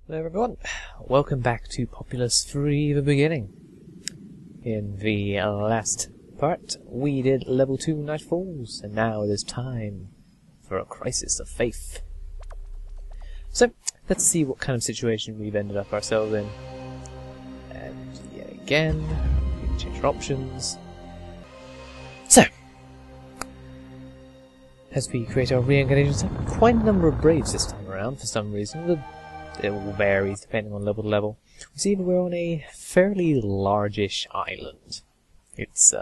Hello everyone, welcome back to Populous 3 The Beginning. In the last part, we did level 2 Nightfalls, and now it is time for a Crisis of Faith. So, let's see what kind of situation we've ended up ourselves in. And yet again, we can change our options. So, as we create our reincarnation set, quite a number of Braves this time around for some reason. It all varies depending on level to level. We see that we're on a fairly largish island. It's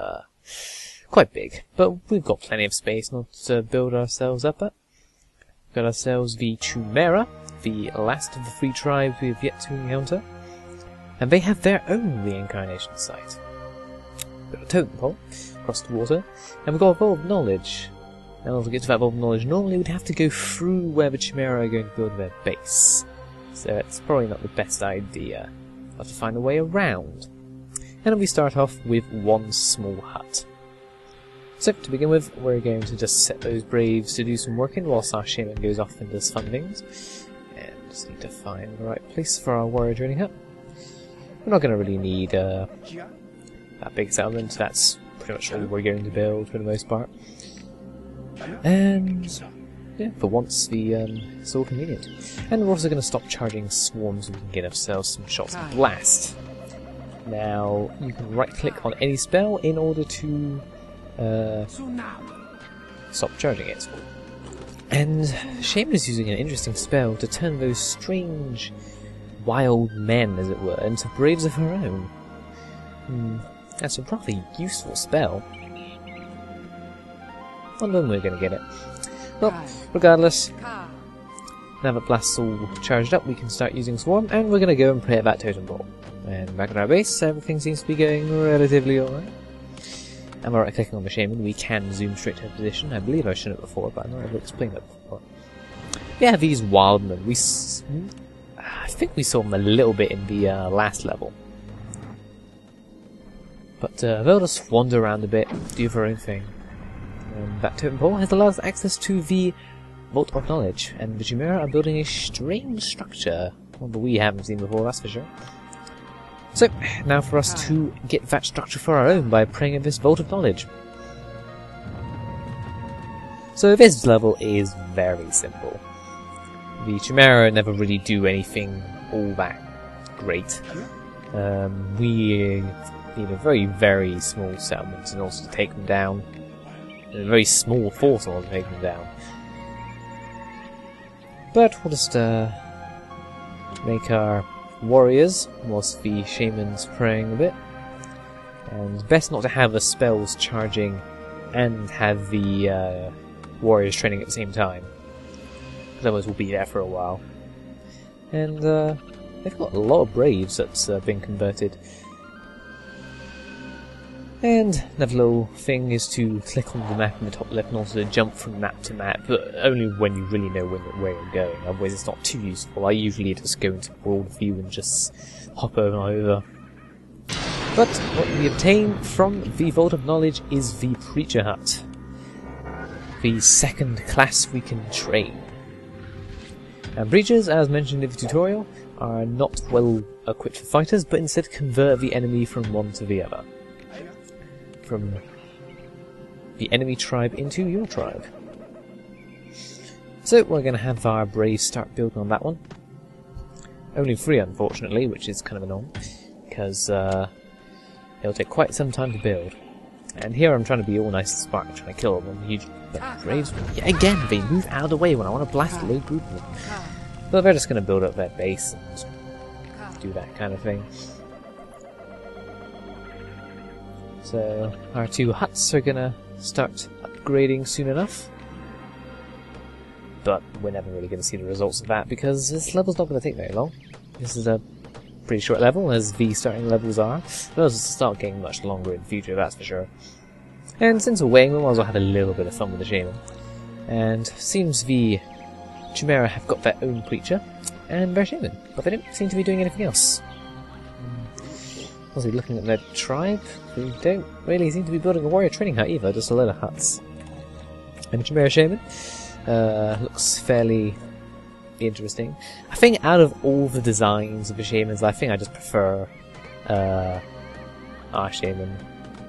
quite big, but we've got plenty of space not to build ourselves up at. We've got ourselves the Chimera, the last of the 3 tribes we have yet to encounter, and they have their own reincarnation site. We've got a totem pole across the water, and we've got evolved knowledge. Now, to get to that evolved knowledge, normally we'd have to go through where the Chimera are going to build their base. So it's probably not the best idea. We'll have to find a way around. And then we start off with one small hut. So to begin with, we're going to just set those Braves to do some working whilst our Shaman goes off and does fun things. And just need to find the right place for our warrior training hut. We're not going to really need that big settlement. That's pretty much all we're going to build for the most part. And yeah, for once, it's all convenient. And we're also going to stop charging swarms so we can get ourselves some shots of blast. Now, you can right-click on any spell in order to stop charging it. And Shaman is using an interesting spell to turn those strange wild men, as it were, into Braves of her own. That's a rather useful spell. I know we're going to get it. Well, regardless, now that Blast's all charged up, we can start using Swarm, and we're going to go and pray at that totem pole. And back at our base, everything seems to be going relatively alright. And by right-clicking on the Shaman, we can zoom straight to her position. I believe I've shown it before, but I'm not able to explain it before. Yeah, these wildmen, I think we saw them a little bit in the last level. But they'll just wander around a bit, do their own thing. That totem pole has allowed us access to the Vault of Knowledge, and the Chimera are building a strange structure, one that we haven't seen before, that's for sure. So, now for us to get that structure for our own by praying at this Vault of Knowledge. So this level is very simple. The Chimera never really do anything all that great. We need a very, very small settlement in order to take them down. A very small force in order to take them down. But we'll just make our warriors whilst the Shaman's praying a bit. And best not to have the spells charging and have the warriors training at the same time. Because otherwise we'll be there for a while. And they've got a lot of Braves that's been converted. And another little thing is to click on the map in the top left and also jump from map to map, but only when you really know where you're going, otherwise it's not too useful. I usually just go into broad view and just hop over and over. But what we obtain from the Vault of Knowledge is the Preacher Hut, the second class we can train. And Preachers, as mentioned in the tutorial, are not well equipped for fighters, but instead convert the enemy from one to the other. From the enemy tribe into your tribe. So we're going to have our Braves start building on that one. Only 3 unfortunately, which is kind of annoying, because it'll take quite some time to build. And here I'm trying to be all nice and smart, trying to kill them, and huge Braves, yet again, they move out of the way when I want to blast a load group of them. But they're just going to build up their base and do that kind of thing. So our 2 huts are gonna start upgrading soon enough. But we're never really gonna see the results of that because this level's not gonna take very long. This is a pretty short level, as the starting levels are. Those will start getting much longer in the future, that's for sure. And since we're waiting, we might as well have a little bit of fun with the Shaman. And seems the Chimera have got their own creature and their Shaman, but they don't seem to be doing anything else. Also, looking at their tribe, they don't really seem to be building a warrior training hut either, just a load of huts. And the Chimera Shaman looks fairly interesting. I think out of all the designs of the shamans, I think I just prefer our shaman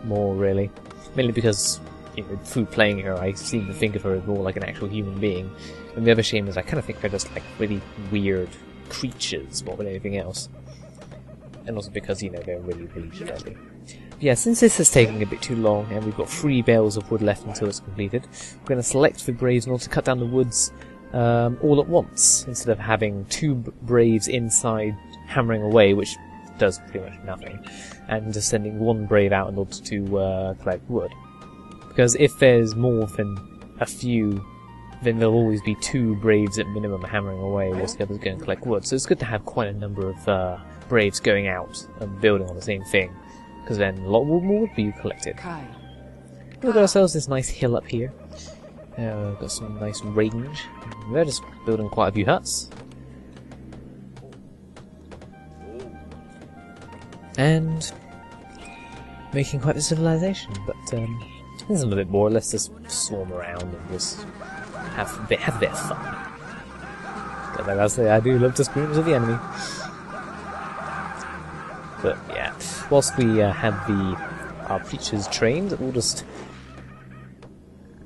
more, really. Mainly because, you know, through playing her, I seem to think of her as more like an actual human being. And the other shamans, I kind of think they're just like really weird creatures more than anything else. And also because, you know, they're really, really deadly. Yeah, since this is taking a bit too long, and we've got 3 bales of wood left until it's completed, we're going to select the braves in order to cut down the woods all at once, instead of having 2 braves inside hammering away, which does pretty much nothing, and just sending 1 brave out in order to collect wood. Because if there's more than a few, then there'll always be 2 braves at minimum hammering away whilst the others go and collect wood. So it's good to have quite a number of braves going out and building on the same thing, because then a lot more wood will be collected. We've got ourselves this nice hill up here. We've got some nice range. We're just building quite a few huts. And making quite a civilization, but this is a bit more. Let's just swarm around and just have a bit of fun. But like I say, I do love the screams of the enemy. But yeah, whilst we have our creatures trained, we'll just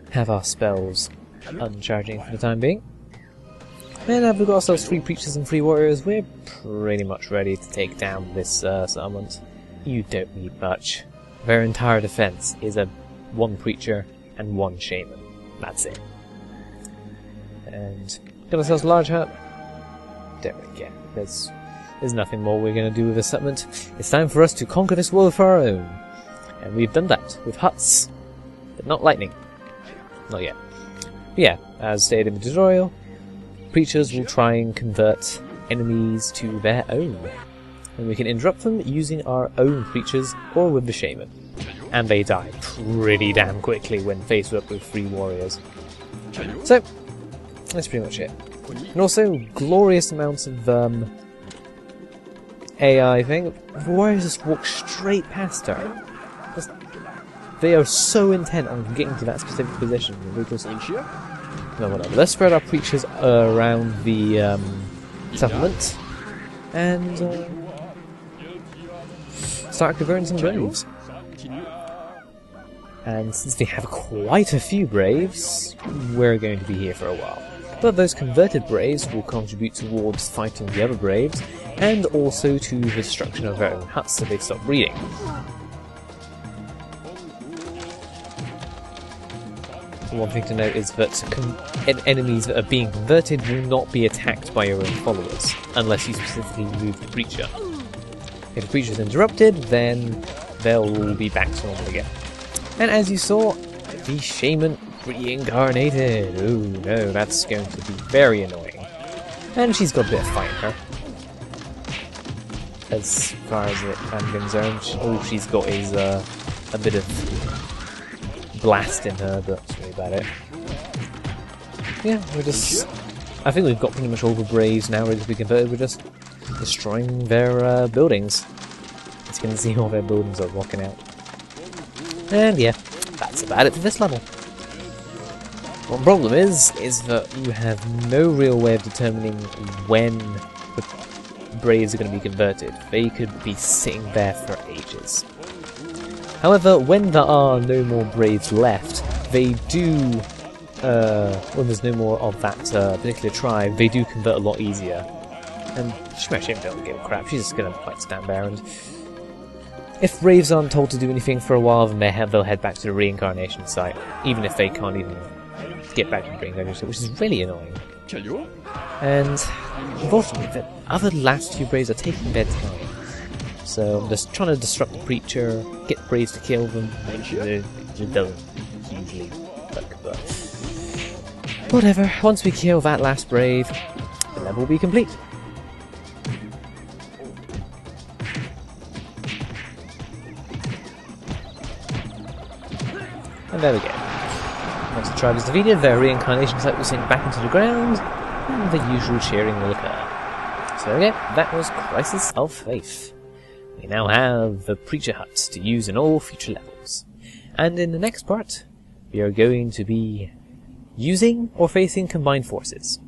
have our spells uncharging for the time being. And we've got ourselves 3 preachers and 3 warriors. We're pretty much ready to take down this settlement. You don't need much. Their entire defense is 1 preacher and 1 shaman. That's it. And got ourselves a large hut. Don't really care. There's nothing more we're going to do with this settlement. It's time for us to conquer this world for our own. And we've done that with huts, but not lightning. Not yet. But yeah, as stated in the tutorial, preachers will try and convert enemies to their own. And we can interrupt them using our own preachers or with the shaman. And they die pretty damn quickly when faced up with 3 warriors. So, that's pretty much it. And also, glorious amounts of AI thing. The warriors just walk straight past her. They are so intent on getting to that specific position. No, whatever. Let's spread our preachers around the settlement and start converting some braves. And since we have quite a few braves, we're going to be here for a while. But those converted braves will contribute towards fighting the other braves, and also to the destruction of their own huts so they stop breeding. One thing to note is that enemies that are being converted will not be attacked by your own followers, unless you specifically remove the preacher. If the preacher is interrupted, then they'll all be back to normal again. And as you saw, the shaman reincarnated. Oh no, that's going to be very annoying. And she's got a bit of fight in her. As far as I'm concerned, all she's got is a bit of blast in her, but that's really about it. Yeah, I think we've got pretty much all the braves now ready to be converted. We're just destroying their buildings. As you can see, all their buildings are rocking out. And yeah, that's about it for this level. One problem is that you have no real way of determining when the braves are going to be converted. They could be sitting there for ages. However, when there are no more braves left, they do, when there's no more of that particular tribe, they do convert a lot easier. And she actually don't give a crap, she's just going to like stand there, and if braves aren't told to do anything for a while, then they'll head back to the reincarnation site, even if they can't even get back to the reincarnation site, which is really annoying. And unfortunately, the other last 2 braves are taking their time. So I'm just trying to disrupt the preacher, get braves to kill them. It doesn't usually work, but whatever. Once we kill that last brave, the level will be complete. And there we go. Once the tribe is defeated, their reincarnation site will sink back into the ground, and the usual cheering will occur. So there we go. That was Crisis of Faith. We now have the Preacher Hut to use in all future levels. And in the next part, we are going to be using or facing combined forces.